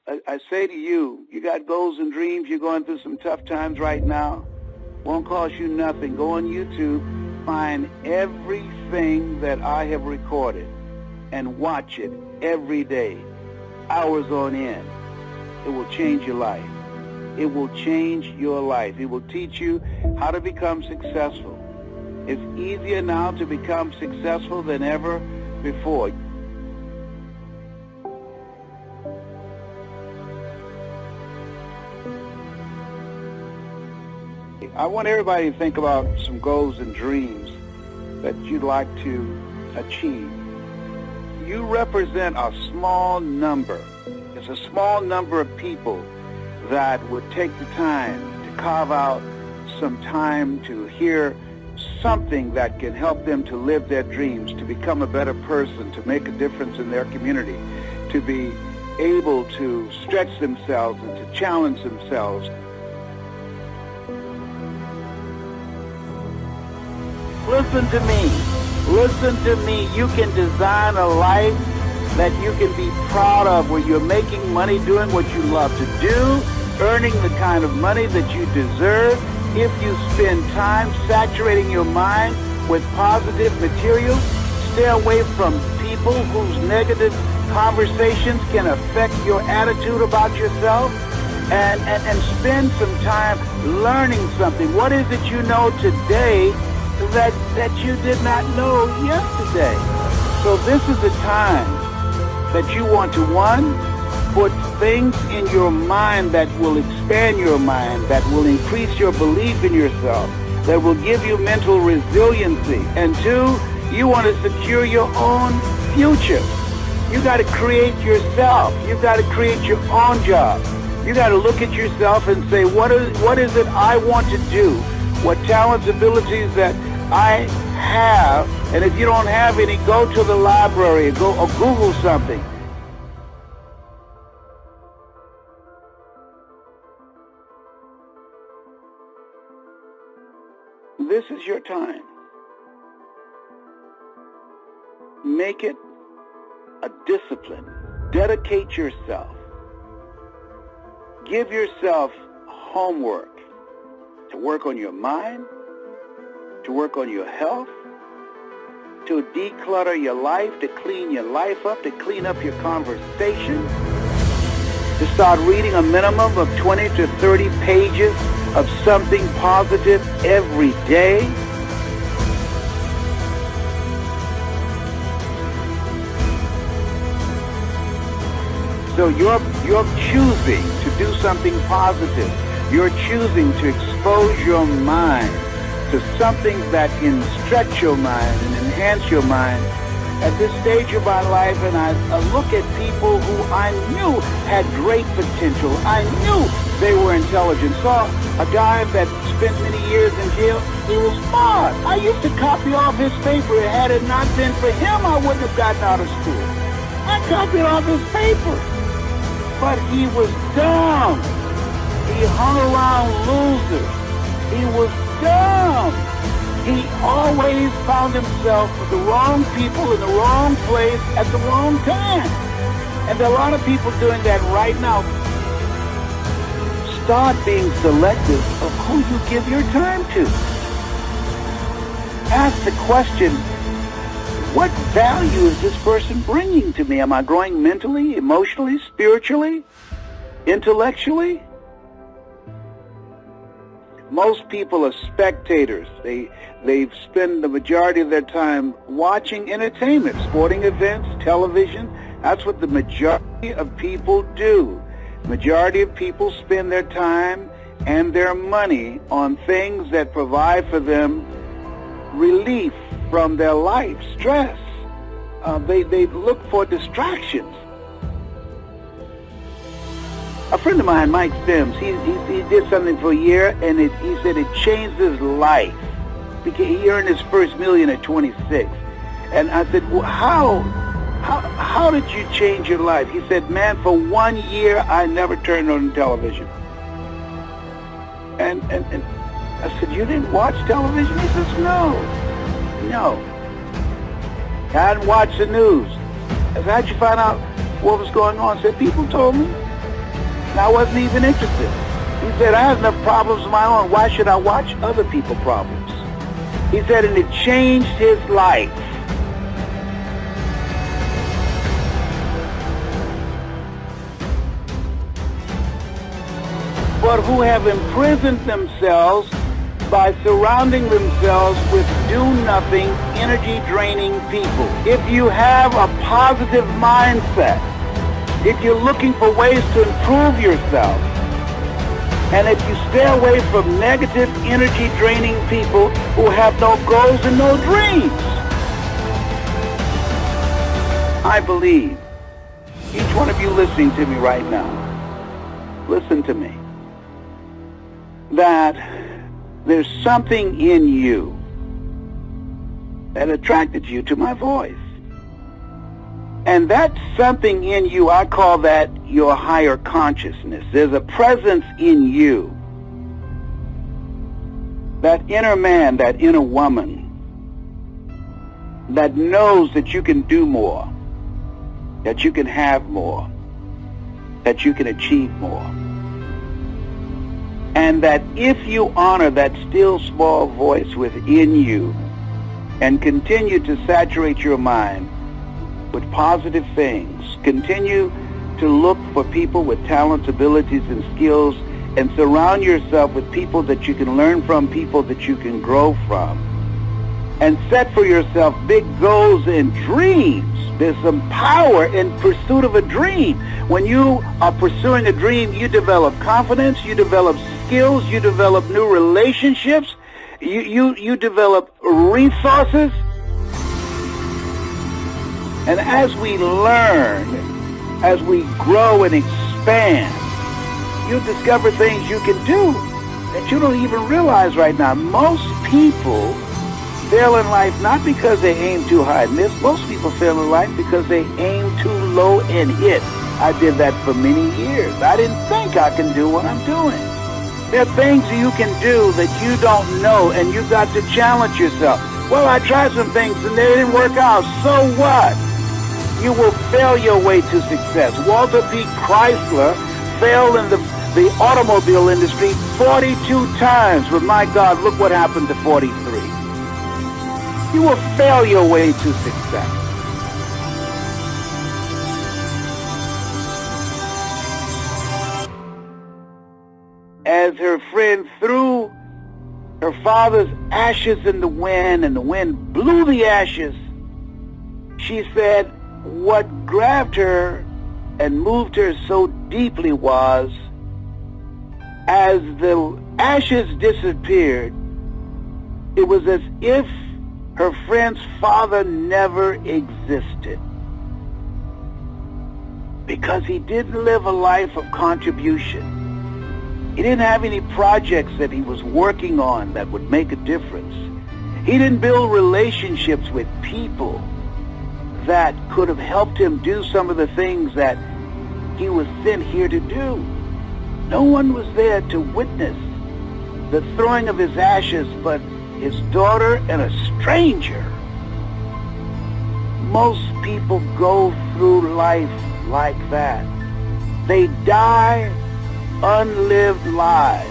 I say to you, you got goals and dreams, you're going through some tough times right now. Won't cost you nothing. Go on YouTube, find everything that I have recorded, and watch it every day, hours on end. It will change your life. It will change your life. It will teach you how to become successful. It's easier now to become successful than ever before. I want everybody to think about some goals and dreams that you'd like to achieve. You represent a small number. It's a small number of people that would take the time to carve out some time to hear something that can help them to live their dreams, to become a better person, to make a difference in their community, to be able to stretch themselves and to challenge themselves. Listen to me. Listen to me. You can design a life that you can be proud of, where you're making money doing what you love to do, earning the kind of money that you deserve. If you spend time saturating your mind with positive material, stay away from people whose negative conversations can affect your attitude about yourself, and spend some time learning something. What is it you know today that you did not know yesterday? So this is a time that you want to, one, put things in your mind that will expand your mind, that will increase your belief in yourself, that will give you mental resiliency. And two, you want to secure your own future. You got to create yourself. You got to create your own job. You got to look at yourself and say, what is it I want to do? What talents, abilities that I have, and if you don't have any, go to the library, go or Google something. This is your time. Make it a discipline. Dedicate yourself. Give yourself homework to work on your mind, to work on your health, to declutter your life, to clean your life up, to clean up your conversation, to start reading a minimum of 20 to 30 pages of something positive every day. So you're choosing to do something positive. You're choosing to expose your mind to something that can stretch your mind and enhance your mind. At this stage of my life, and I look at people who I knew had great potential. I knew they were intelligent. Saw a guy that spent many years in jail. He was smart. I used to copy off his paper. Had it not been for him, I wouldn't have gotten out of school. I copied off his paper. But he was dumb. He hung around losers. He was dumb. He always found himself with the wrong people in the wrong place at the wrong time. And there are a lot of people doing that right now. Start being selective of who you give your time to. Ask the question, what value is this person bringing to me? Am I growing mentally, emotionally, spiritually, intellectually? Most people are spectators. They spend the majority of their time watching entertainment, sporting events, television. That's what the majority of people do. The majority of people spend their time and their money on things that provide for them relief from their life, stress. They look for distractions. A friend of mine, Mike Sims, he did something for a year, and he said it changed his life. Because he earned his first million at 26. And I said, well, how did you change your life? He said, man, for 1 year, I never turned on television. And I said, you didn't watch television? He says, no. I didn't watch the news. I said, how'd you find out what was going on? He said, people told me. And I wasn't even interested. He said, I have enough problems of my own. Why should I watch other people's problems? He said, and it changed his life. But who have imprisoned themselves by surrounding themselves with do-nothing, energy-draining people. If you have a positive mindset, if you're looking for ways to improve yourself, and if you stay away from negative, energy-draining people who have no goals and no dreams, I believe, each one of you listening to me right now, listen to me, that there's something in you that attracted you to my voice. And that something in you, I call that your higher consciousness. There's a presence in you, that inner man, that inner woman, that knows that you can do more, that you can have more, that you can achieve more. And that if you honor that still small voice within you and continue to saturate your mind with positive things, continue to look for people with talents, abilities, and skills, and surround yourself with people that you can learn from, people that you can grow from, and set for yourself big goals and dreams. There's some power in pursuit of a dream. When you are pursuing a dream, you develop confidence, you develop skills, you develop new relationships, you develop resources. And as we learn, as we grow and expand, you discover things you can do that you don't even realize right now. Most people fail in life not because they aim too high and miss. Most people fail in life because they aim too low and hit. I did that for many years. I didn't think I can do what I'm doing. There are things you can do that you don't know, and you've got to challenge yourself. Well, I tried some things and they didn't work out. So what? You will fail your way to success. Walter P. Chrysler failed in the automobile industry 42 times, but my God, look what happened to 43. You will fail your way to success. As her friend threw her father's ashes in the wind, and the wind blew the ashes, she said what grabbed her and moved her so deeply was, as the ashes disappeared, it was as if her friend's father never existed, because he didn't live a life of contribution. He didn't have any projects that he was working on that would make a difference. He didn't build relationships with people that could have helped him do some of the things that he was sent here to do. No one was there to witness the throwing of his ashes but his daughter and a stranger. Most people go through life like that. They die unlived lives.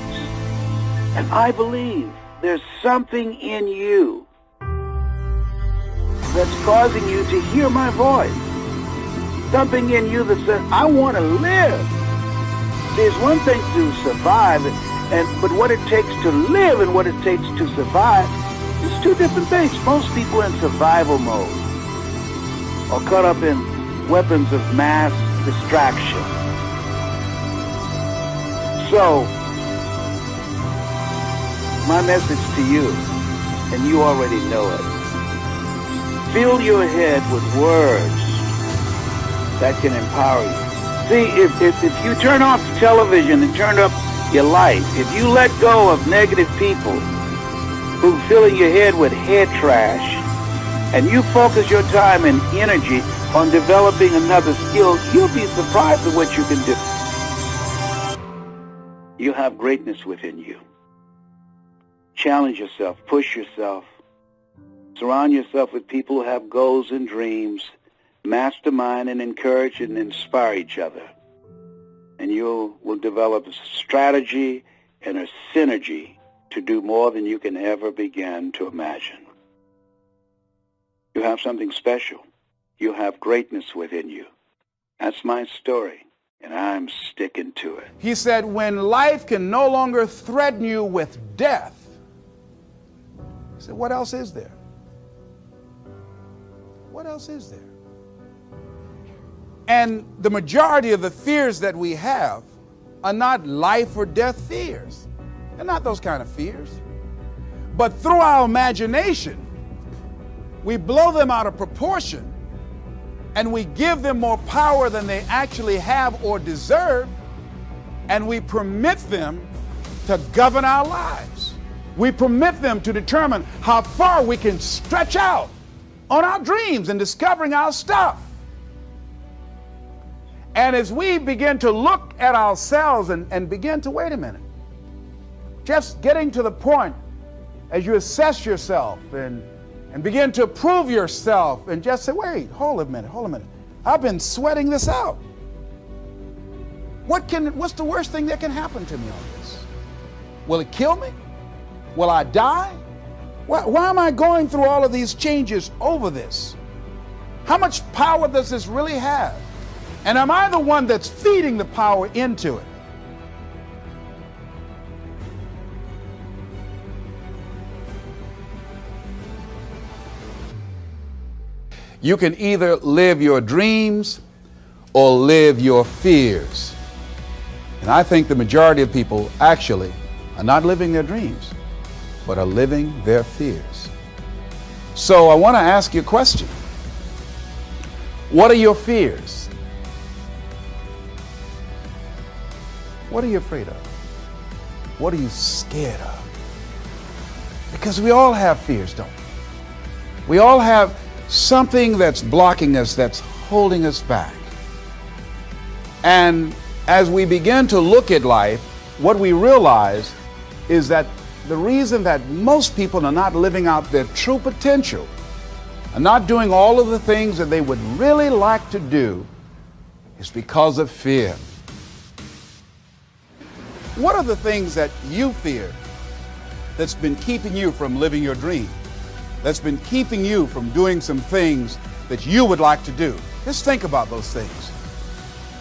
And I believe there's something in you that's causing you to hear my voice. Something in you that says, I want to live. There's one thing to survive, but what it takes to live and what it takes to survive is two different things. Most people in survival mode are caught up in weapons of mass distraction. So, my message to you, and you already know it, fill your head with words that can empower you. See, if you turn off the television and turn up your life, if you let go of negative people who are filling your head with head trash, and you focus your time and energy on developing another skill, you'll be surprised at what you can do. You have greatness within you. Challenge yourself, push yourself, surround yourself with people who have goals and dreams, mastermind and encourage and inspire each other. and you will develop a strategy and a synergy to do more than you can ever begin to imagine. You have something special. You have greatness within you. That's my story, and I'm sticking to it. He said, when life can no longer threaten you with death, he said, what else is there? What else is there? And the majority of the fears that we have are not life or death fears. They're not those kind of fears. But through our imagination, we blow them out of proportion and we give them more power than they actually have or deserve, and we permit them to govern our lives. We permit them to determine how far we can stretch out on our dreams and discovering our stuff. And as we begin to look at ourselves and begin to, wait a minute, just getting to the point as you assess yourself and begin to prove yourself and just say, wait, hold a minute. I've been sweating this out. What's the worst thing that can happen to me on this? Will it kill me? Will I die? Why am I going through all of these changes over this? How much power does this really have? And am I the one that's feeding the power into it? You can either live your dreams or live your fears. And I think the majority of people actually are not living their dreams, but are living their fears. So I want to ask you a question. What are your fears? What are you afraid of? What are you scared of? Because we all have fears, don't we? We all have something that's blocking us, that's holding us back. And as we begin to look at life, what we realize is that the reason that most people are not living out their true potential, are not doing all of the things that they would really like to do, is because of fear. What are the things that you fear that's been keeping you from living your dream? That's been keeping you from doing some things that you would like to do? Just think about those things.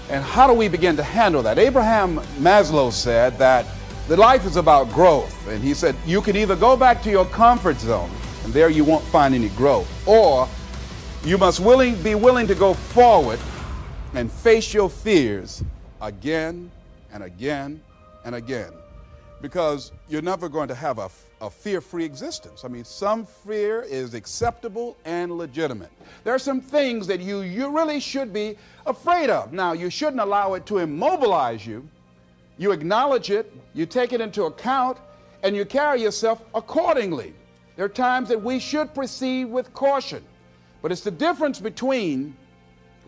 And how do we begin to handle that? Abraham Maslow said that the life is about growth. And he said, you can either go back to your comfort zone, and there you won't find any growth, or you must be willing to go forward and face your fears again and again and again. Because you're never going to have a fear-free existence. I mean, some fear is acceptable and legitimate. There are some things that you really should be afraid of. Now, you shouldn't allow it to immobilize you. You acknowledge it, you take it into account, and you carry yourself accordingly. There are times that we should proceed with caution. But it's the difference between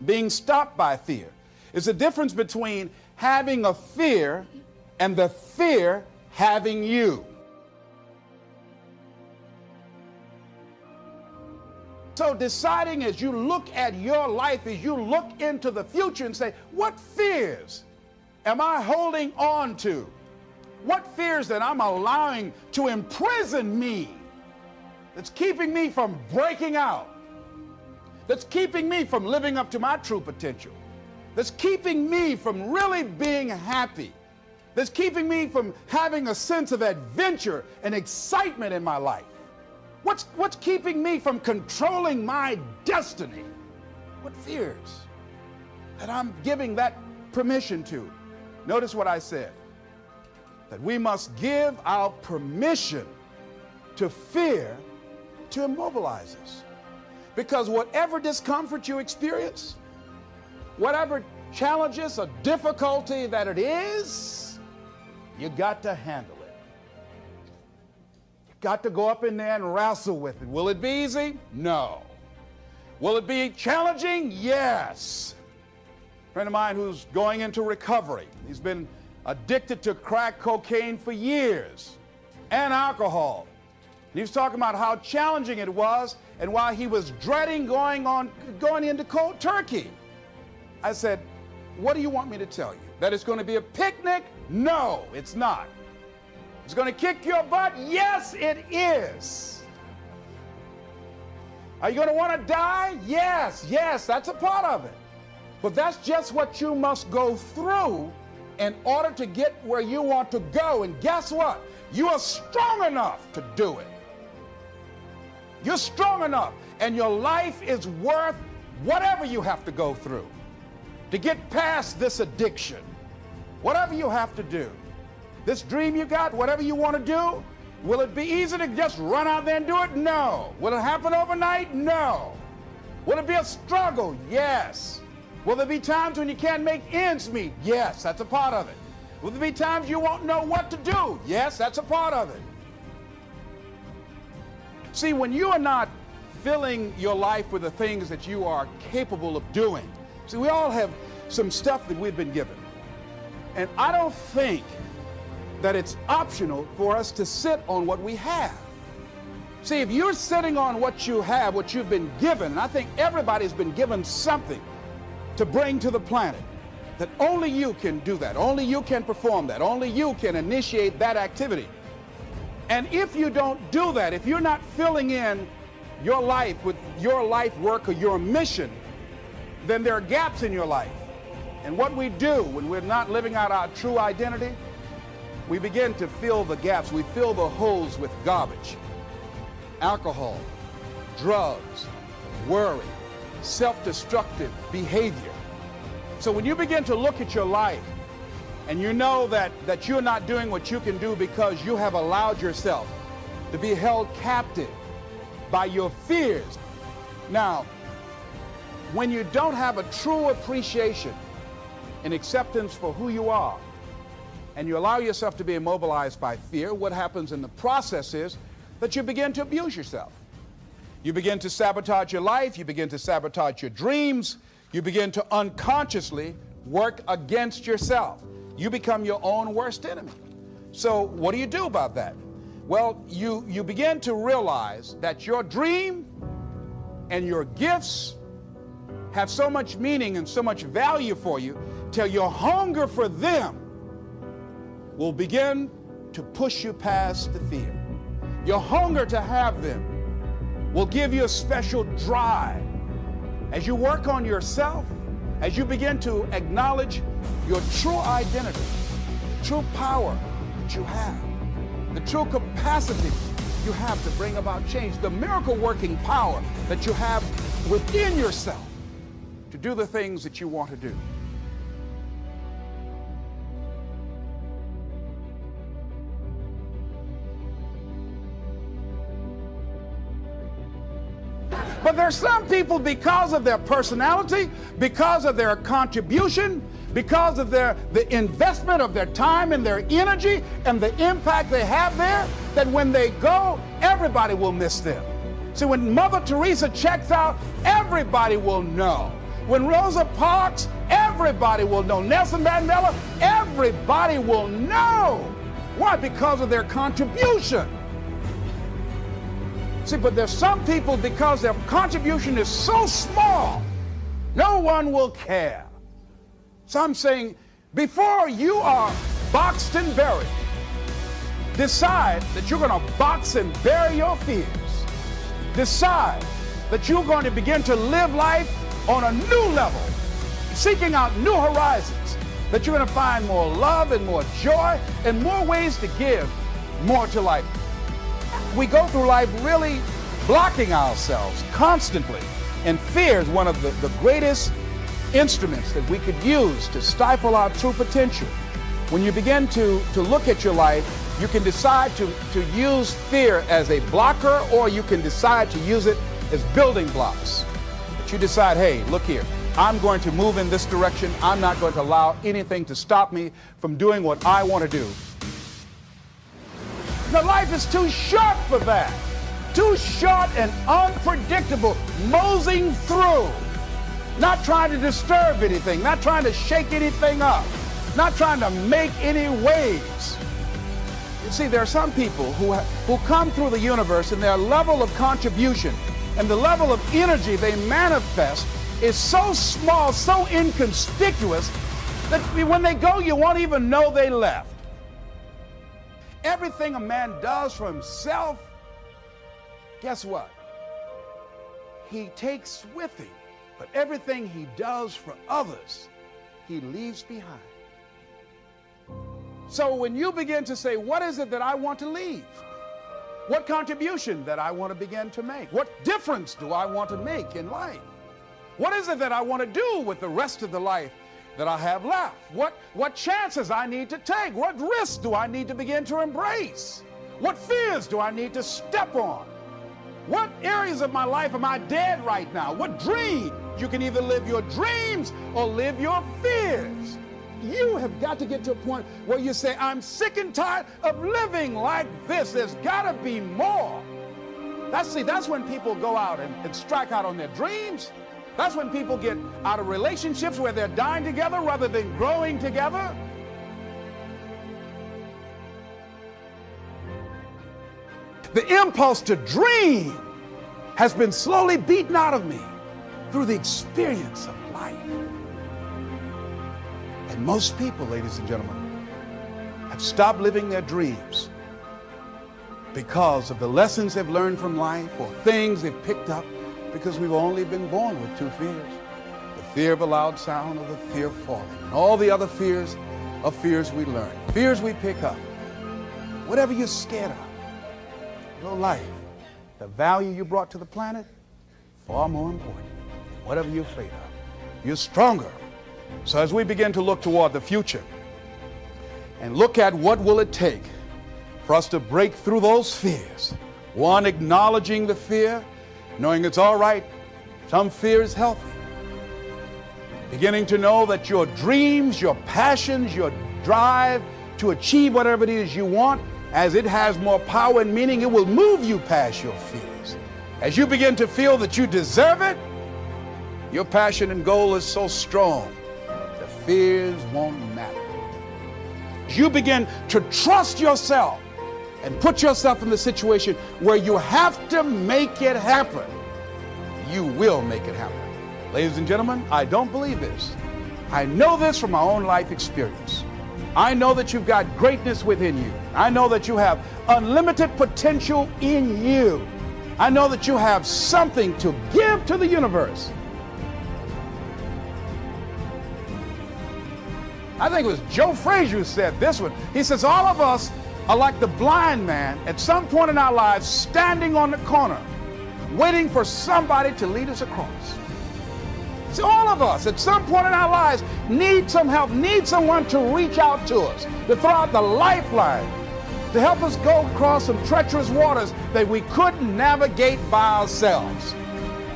being stopped by fear. It's the difference between having a fear and the fear having you. So deciding as you look at your life, as you look into the future and say, what fears am I holding on to? What fears that I'm allowing to imprison me, that's keeping me from breaking out, that's keeping me from living up to my true potential, that's keeping me from really being happy, that's keeping me from having a sense of adventure and excitement in my life? What's keeping me from controlling my destiny? What fears that I'm giving that permission to? Notice what I said, that we must give our permission to fear to immobilize us. Because whatever discomfort you experience, whatever challenges or difficulty that it is, you got to handle it. You got to go up in there and wrestle with it. Will it be easy? No. Will it be challenging? Yes. A friend of mine who's going into recovery. He's been addicted to crack cocaine for years and alcohol. And he was talking about how challenging it was and why he was dreading going into cold turkey. I said, what do you want me to tell you? That it's going to be a picnic? No, it's not. It's going to kick your butt? Yes, it is. Are you going to want to die? Yes, that's a part of it. But that's just what you must go through in order to get where you want to go. And guess what? You are strong enough to do it. You're strong enough, and your life is worth whatever you have to go through to get past this addiction. Whatever you have to do. This dream you got, whatever you want to do, will it be easy to just run out there and do it? No. Will it happen overnight? No. Will it be a struggle? Yes. Will there be times when you can't make ends meet? Yes, that's a part of it. Will there be times you won't know what to do? Yes, that's a part of it. See, when you are not filling your life with the things that you are capable of doing, see, we all have some stuff that we've been given. And I don't think that it's optional for us to sit on what we have. See, if you're sitting on what you have, what you've been given, and I think everybody's been given something to bring to the planet, that only you can do that, only you can perform that, only you can initiate that activity. And if you don't do that, if you're not filling in your life with your life work or your mission, then there are gaps in your life. And what we do when we're not living out our true identity, we begin to fill the gaps. We fill the holes with garbage, alcohol, drugs, worry, self-destructive behavior. So when you begin to look at your life and you know that you're not doing what you can do because you have allowed yourself to be held captive by your fears. Now, when you don't have a true appreciation and acceptance for who you are, and you allow yourself to be immobilized by fear, what happens in the process is that you begin to abuse yourself. You begin to sabotage your life, you begin to sabotage your dreams, you begin to unconsciously work against yourself. You become your own worst enemy. So what do you do about that? Well, you begin to realize that your dream and your gifts have so much meaning and so much value for you till your hunger for them will begin to push you past the fear. Your hunger to have them will give you a special drive. As you work on yourself, as you begin to acknowledge your true identity, true power that you have, the true capacity you have to bring about change, the miracle-working power that you have within yourself to do the things that you want to do. But there are some people, because of their personality, because of their contribution, because of the investment of their time and their energy and the impact they have there, that when they go, everybody will miss them. So when Mother Teresa checks out, everybody will know. When Rosa Parks, everybody will know. Nelson Mandela, everybody will know. Why? Because of their contribution. See, but there's some people, because their contribution is so small, no one will care. So I'm saying, before you are boxed and buried, decide that you're going to box and bury your fears. Decide that you're going to begin to live life on a new level, seeking out new horizons, that you're going to find more love and more joy and more ways to give more to life. We go through life really blocking ourselves constantly, and fear is one of the greatest instruments that we could use to stifle our true potential. When you begin to look at your life, you can decide to use fear as a blocker, or you can decide to use it as building blocks. But you decide, hey, look here, I'm going to move in this direction. I'm not going to allow anything to stop me from doing what I want to do. Now, life is too short for that. Too short and unpredictable, moseying through. Not trying to disturb anything, not trying to shake anything up, not trying to make any waves. You see, there are some people who come through the universe, and their level of contribution and the level of energy they manifest is so small, so inconspicuous, that when they go, you won't even know they left. Everything a man does for himself, guess what? He takes with him. But everything he does for others, he leaves behind. So when you begin to say, what is it that I want to leave? What contribution that I want to begin to make? What difference do I want to make in life? What is it that I want to do with the rest of the life that I have left? What chances I need to take? What risks do I need to begin to embrace? What fears do I need to step on? What areas of my life am I dead right now? What dreams? You can either live your dreams or live your fears. You have got to get to a point where you say, I'm sick and tired of living like this. There's got to be more. That's when people go out and strike out on their dreams. That's when people get out of relationships where they're dying together rather than growing together. The impulse to dream has been slowly beaten out of me through the experience of life. And most people, ladies and gentlemen, have stopped living their dreams because of the lessons they've learned from life or things they've picked up, because we've only been born with two fears: the fear of a loud sound or the fear of falling. And all the other fears are fears we learn, fears we pick up. Whatever you're scared of, your life, the value you brought to the planet, far more important than whatever you're afraid of. You're stronger. So as we begin to look toward the future and look at what will it take for us to break through those fears, one, acknowledging the fear, knowing it's all right, some fear is healthy. Beginning to know that your dreams, your passions, your drive to achieve whatever it is you want, as it has more power and meaning, it will move you past your fears. As you begin to feel that you deserve it, your passion and goal is so strong, the fears won't matter. As you begin to trust yourself and put yourself in the situation where you have to make it happen, you will make it happen. Ladies and gentlemen, I don't believe this. I know this from my own life experience. I know that you've got greatness within you. I know that you have unlimited potential in you. I know that you have something to give to the universe. I think it was Joe Frazier who said this one. He says, all of us are like the blind man at some point in our lives standing on the corner, waiting for somebody to lead us across. See, all of us at some point in our lives need some help, need someone to reach out to us, to throw out the lifeline, to help us go across some treacherous waters that we couldn't navigate by ourselves.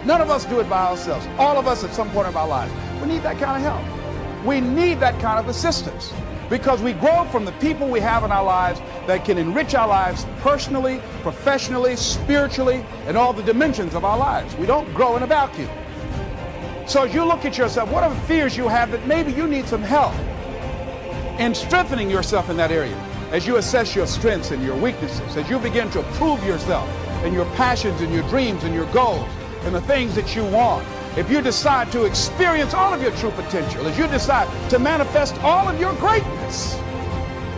None of us do it by ourselves. All of us at some point in our lives. We need that kind of help. We need that kind of assistance, because we grow from the people we have in our lives that can enrich our lives personally, professionally, spiritually, and all the dimensions of our lives. We don't grow in a vacuum. So as you look at yourself, what are the fears you have that maybe you need some help in strengthening yourself in that area? As you assess your strengths and your weaknesses, as you begin to improve yourself and your passions and your dreams and your goals and the things that you want, if you decide to experience all of your true potential, as you decide to manifest all of your greatness,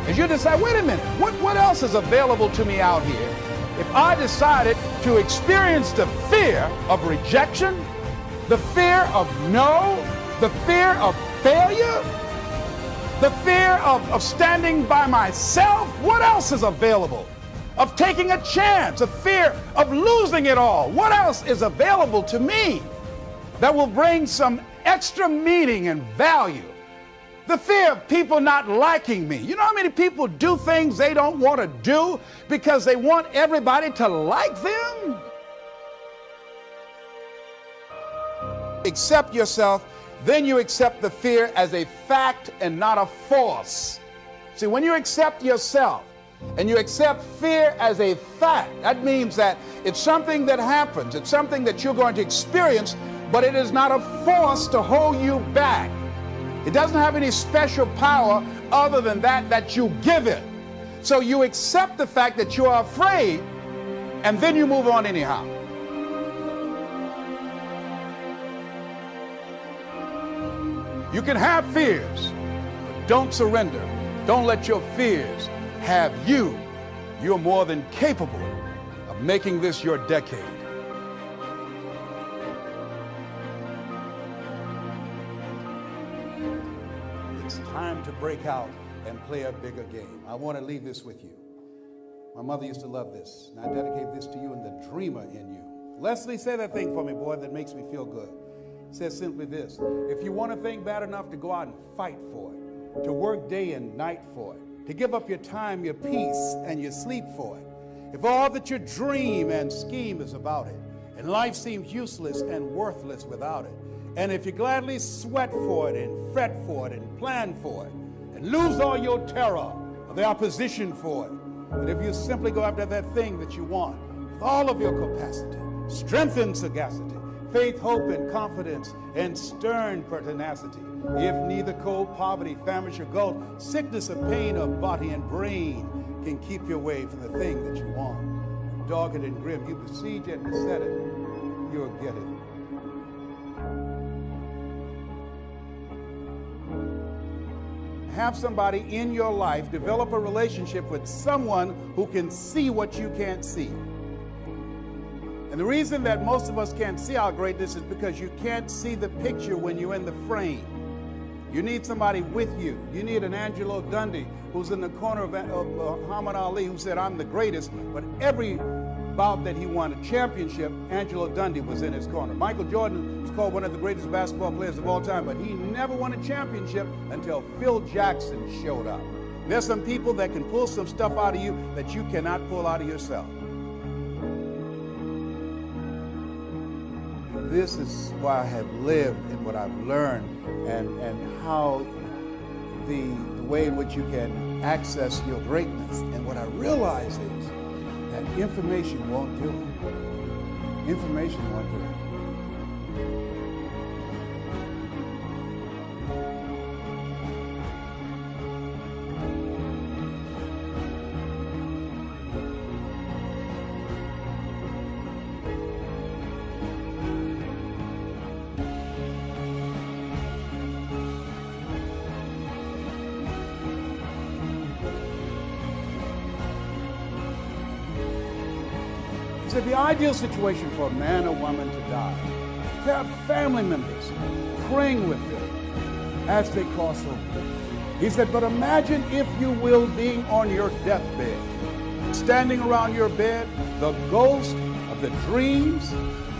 as you decide, wait a minute, what else is available to me out here if I decided to experience the fear of rejection, the fear of no, the fear of failure, the fear of standing by myself? What else is available? Of taking a chance, a fear of losing it all. What else is available to me that will bring some extra meaning and value? The fear of people not liking me. You know how many people do things they don't want to do because they want everybody to like them? Accept yourself, then you accept the fear as a fact and not a force. See, when you accept yourself and you accept fear as a fact, that means that it's something that happens, it's something that you're going to experience, but it is not a force to hold you back. It doesn't have any special power other than that you give it. So you accept the fact that you are afraid, and then you move on anyhow. You can have fears, but don't surrender. Don't let your fears have you. You're more than capable of making this your decade. It's time to break out and play a bigger game. I want to leave this with you. My mother used to love this, and I dedicate this to you and the dreamer in you. Leslie, say that thing for me, boy, that makes me feel good. It says simply this: if you want a thing bad enough to go out and fight for it, to work day and night for it, to give up your time, your peace, and your sleep for it, if all that you dream and scheme is about it, and life seems useless and worthless without it, and if you gladly sweat for it and fret for it and plan for it, and lose all your terror of the opposition for it, but if you simply go after that thing that you want with all of your capacity, strength and sagacity, faith, hope, and confidence, and stern pertinacity, if neither cold, poverty, famine, or gold, sickness or pain of body and brain can keep you away from the thing that you want, dogged and grim, you besiege and beset it, you'll get it. Have somebody in your life, develop a relationship with someone who can see what you can't see. And the reason that most of us can't see our greatness is because you can't see the picture when you're in the frame. You need somebody with you. You need an Angelo Dundee who's in the corner of Muhammad Ali, who said, "I'm the greatest," but every bout that he won a championship, Angelo Dundee was in his corner. Michael Jordan was called one of the greatest basketball players of all time, but he never won a championship until Phil Jackson showed up. There's some people that can pull some stuff out of you that you cannot pull out of yourself. This is why I have lived and what I've learned, and how the way in which you can access your greatness. And what I realize is that information won't do it. Information won't do it. So the ideal situation for a man or woman to die, to have family members praying with them as they cross over. He said, but imagine, if you will, being on your deathbed, standing around your bed, the ghost of the dreams,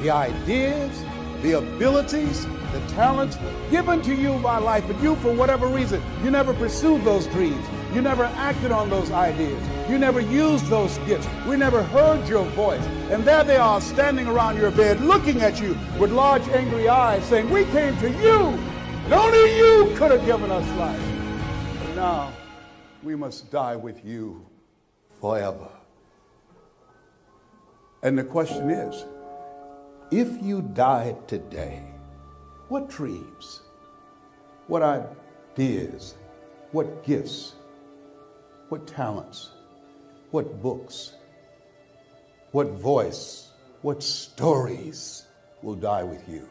the ideas, the abilities, the talents given to you by life, but you, for whatever reason, you never pursued those dreams. You never acted on those ideas. You never used those gifts. We never heard your voice. And there they are standing around your bed looking at you with large angry eyes saying, we came to you, and only you could have given us life. But now we must die with you forever. And the question is, if you died today, what dreams, what ideas, what gifts, what talents, what books, what voice, what stories will die with you?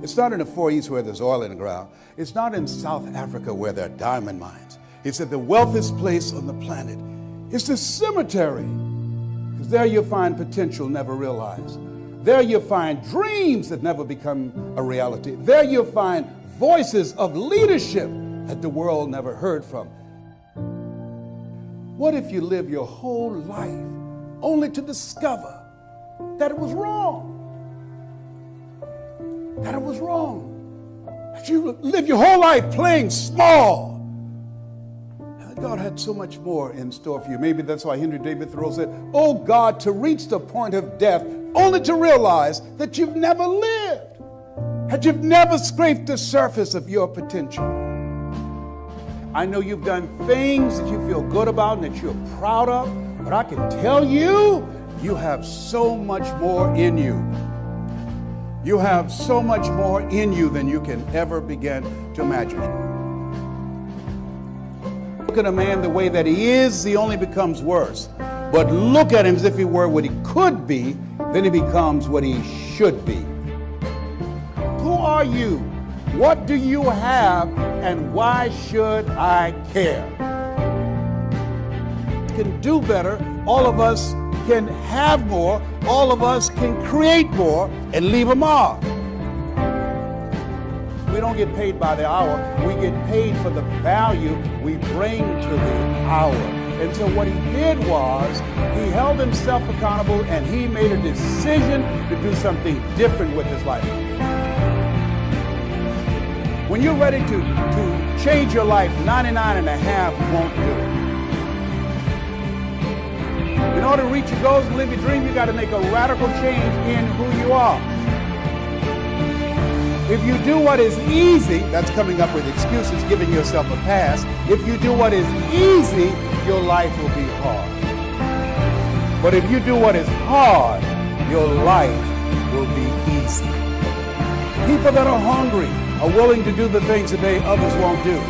It's not in the Far East where there's oil in the ground. It's not in South Africa where there are diamond mines. It's at the wealthiest place on the planet. It's the cemetery, because there you'll find potential never realized. There you'll find dreams that never become a reality. There you'll find voices of leadership that the world never heard from. What if you live your whole life only to discover that it was wrong? That it was wrong. That you live your whole life playing small. God had so much more in store for you. Maybe that's why Henry David Thoreau said, oh God, to reach the point of death only to realize that you've never lived, that you've never scraped the surface of your potential. I know you've done things that you feel good about and that you're proud of, but I can tell you, you have so much more in you. You have so much more in you than you can ever begin to imagine. Look at a man the way that he is, he only becomes worse. but look at him as if he were what he could be, then he becomes what he should be. Who are you? What do you have? And why should I care? Can do better. All of us can have more. All of us can create more and leave a mark. We don't get paid by the hour. We get paid for the value we bring to the hour. And so what he did was he held himself accountable and he made a decision to do something different with his life. When you're ready to change your life, 99 and a half won't do it. In order to reach your goals and live your dream, you got to make a radical change in who you are. If you do what is easy, that's coming up with excuses, giving yourself a pass. If you do what is easy, your life will be hard. But if you do what is hard, your life will be easy. People that are hungry are willing to do the things today others won't do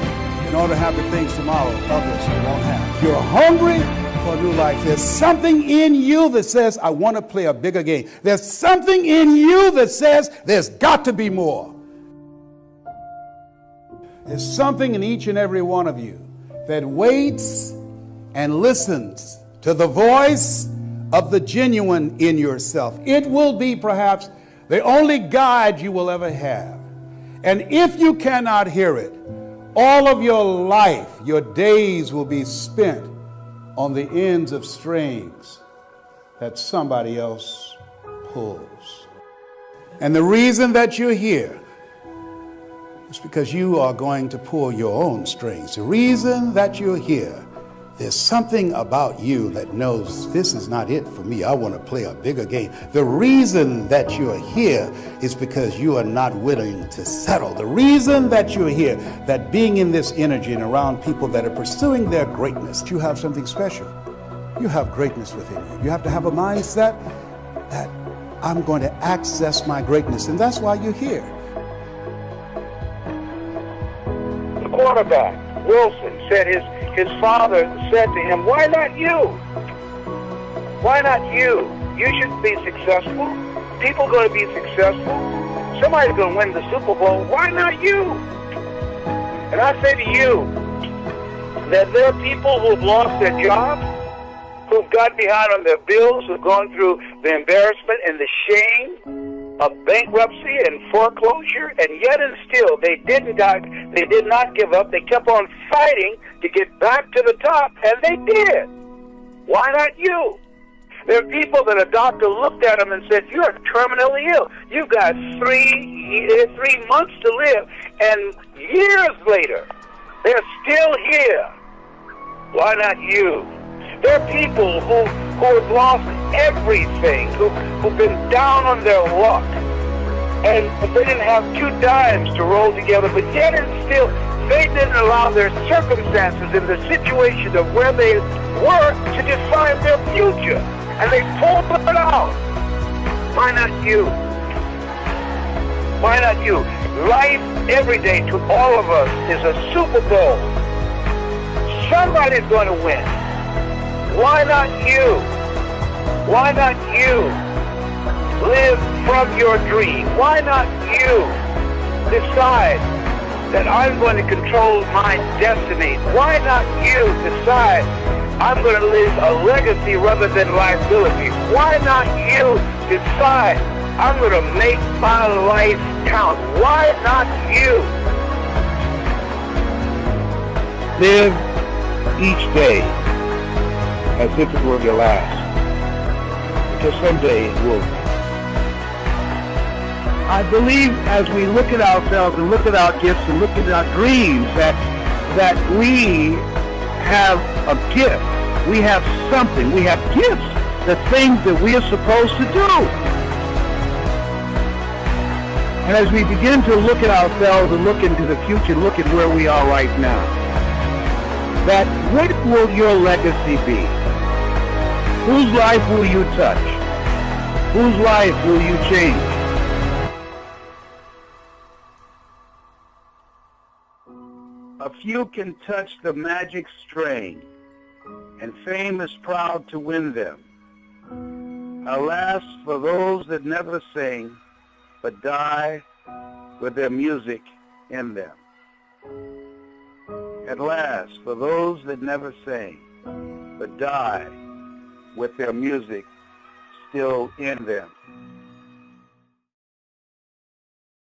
in order to have the things tomorrow others won't have. You're hungry for a new life. There's something in you that says, I want to play a bigger game. There's something in you that says, there's got to be more. There's something in each and every one of you that waits and listens to the voice of the genuine in yourself. It will be perhaps the only guide you will ever have. And if you cannot hear it, all of your life, your days will be spent on the ends of strings that somebody else pulls. And the reason that you're here is because you are going to pull your own strings. The reason that you're here, there's something about you that knows this is not it for me. I want to play a bigger game. The reason that you're here is because you are not willing to settle. The reason that you're here, that being in this energy and around people that are pursuing their greatness, you have something special. You have greatness within you. You have to have a mindset that I'm going to access my greatness, and that's why you're here. The quarterback, Wilson, said his father said to him, why not you? Why not you? You should be successful. People are going to be successful. Somebody's going to win the Super Bowl. Why not you? And I say to you that there are people who have lost their jobs, who've got behind on their bills, who've gone through the embarrassment and the shame of bankruptcy and foreclosure, and yet and still they did not give up. They kept on fighting to get back to the top, and they did. Why not you? There are people that a doctor looked at them and said, you're terminally ill. You've got 3 months to live, and years later, they're still here. Why not you? There are people who have lost everything, who've been down on their luck, and they didn't have 2 dimes to roll together, but yet and still, they didn't allow their circumstances and the situation of where they were to define their future, and they pulled it out. Why not you? Why not you? Life every day to all of us is a Super Bowl. Somebody's going to win. Why not you? Why not you live from your dream?Hy not you decide that I'm going to control my destiny? Why not you decide I'm going to leave a legacy rather than liability? Why not you decide I'm going to make my life count? Why not you? Live each day as if it were your last, because someday it will. I believe as we look at ourselves and look at our gifts and look at our dreams that we have a gift. We have something. We have gifts, the things that we are supposed to do. And as we begin to look at ourselves and look into the future, look at where we are right now, that what will your legacy be? Whose life will you touch? Whose life will you change? A few can touch the magic string and fame is proud to win them. Alas for those that never sing, but die with their music in them. At last, for those that never sing, but die with their music still in them.